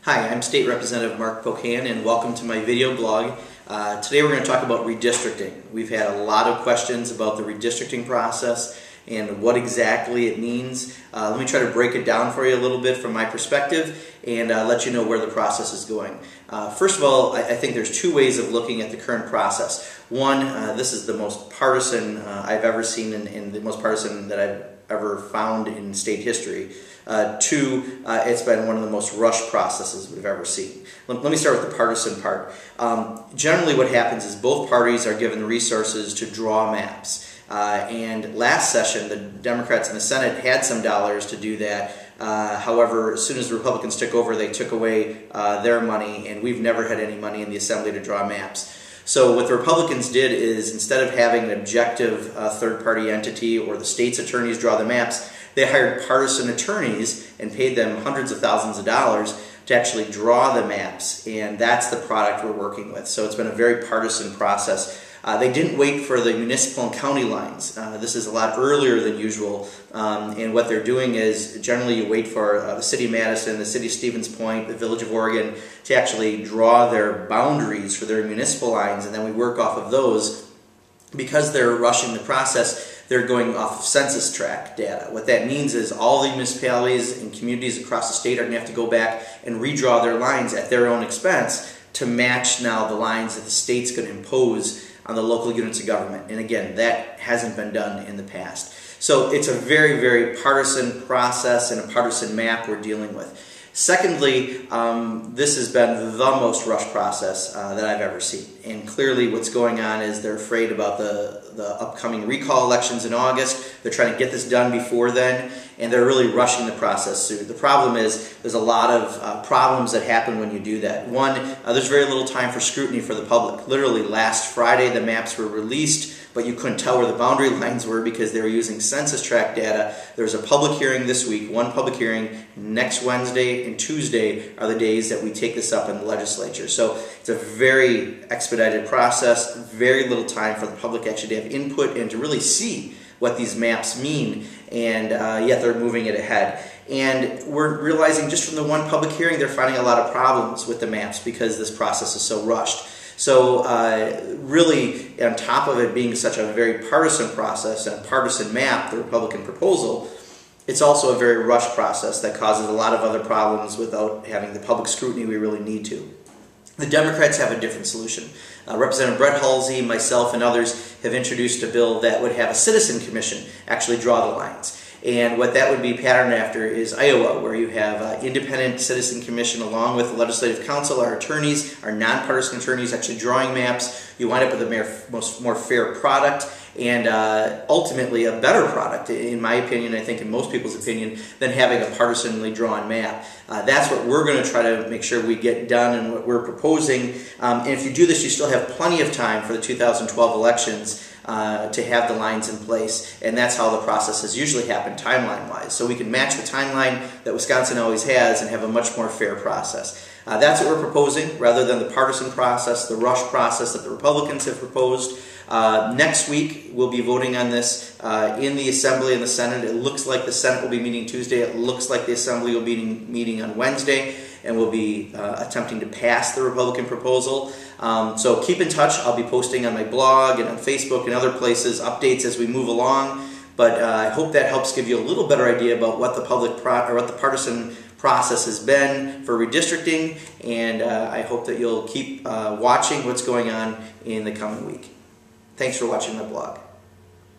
Hi, I'm State Representative Mark Pocan and welcome to my video blog. Today we're going to talk about redistricting. We've had a lot of questions about the redistricting process and what exactly it means. Let me try to break it down for you a little bit from my perspective and let you know where the process is going. First of all, I think there's two ways of looking at the current process. One, this is the most partisan I've ever seen and the most partisan that I've ever found in state history. Two, it's been one of the most rushed processes we've ever seen. Let me start with the partisan part. Generally what happens is both parties are given the resources to draw maps. And last session, the Democrats in the Senate had some dollars to do that. However, as soon as the Republicans took over, they took away their money, and we've never had any money in the Assembly to draw maps. So what the Republicans did is, instead of having an objective third-party entity or the state's attorneys draw the maps, they hired partisan attorneys and paid them hundreds of thousands of dollars to actually draw the maps, and that's the product we're working with. So it's been a very partisan process. They didn't wait for the municipal and county lines. This is a lot earlier than usual, and what they're doing is generally you wait for the City of Madison, the City of Stevens Point, the Village of Oregon to actually draw their boundaries for their municipal lines, and then we work off of those. Because they're rushing the process, they're going off of census tract data. What that means is all the municipalities and communities across the state are going to have to go back and redraw their lines at their own expense to match now the lines that the state's going to impose on the local units of government. And again, that hasn't been done in the past. So it's a very, very partisan process and a partisan map we're dealing with. Secondly, this has been the most rushed process that I've ever seen. And clearly what's going on is they're afraid about the upcoming recall elections in August. They're trying to get this done before then, and they're really rushing the process through. The problem is there's a lot of problems that happen when you do that. One, there's very little time for scrutiny for the public. Literally last Friday the maps were released, but you couldn't tell where the boundary lines were because they were using census tract data. There's a public hearing this week, one public hearing. Next Wednesday and Tuesday are the days that we take this up in the legislature. So it's a very expedited process, very little time for the public actually to have input and to really see what these maps mean, and yet they're moving it ahead. And we're realizing just from the one public hearing they're finding a lot of problems with the maps because this process is so rushed. So really, on top of it being such a very partisan process and a partisan map, the Republican proposal, it's also a very rushed process that causes a lot of other problems without having the public scrutiny we really need to. The Democrats have a different solution. Representative Brett Halsey, myself, and others have introduced a bill that would have a citizen commission actually draw the lines. And what that would be patterned after is Iowa, where you have independent citizen commission along with the legislative council, our attorneys, our nonpartisan attorneys actually drawing maps. You wind up with a more fair product and ultimately a better product, in my opinion, I think in most people's opinion, than having a partisanly drawn map. That's what we're going to try to make sure we get done and what we're proposing. And if you do this, you still have plenty of time for the 2012 elections to have the lines in place, and that's how the process has usually happened timeline-wise. So we can match the timeline that Wisconsin always has and have a much more fair process. That's what we're proposing, rather than the partisan process, the rush process that the Republicans have proposed. Next week, we'll be voting on this in the Assembly and the Senate. It looks like the Senate will be meeting Tuesday. It looks like the Assembly will be meeting on Wednesday, and we'll be attempting to pass the Republican proposal. So keep in touch. I'll be posting on my blog and on Facebook and other places updates as we move along. But I hope that helps give you a little better idea about what the what the partisan process has been for redistricting, and I hope that you'll keep watching what's going on in the coming week. Thanks for watching my blog.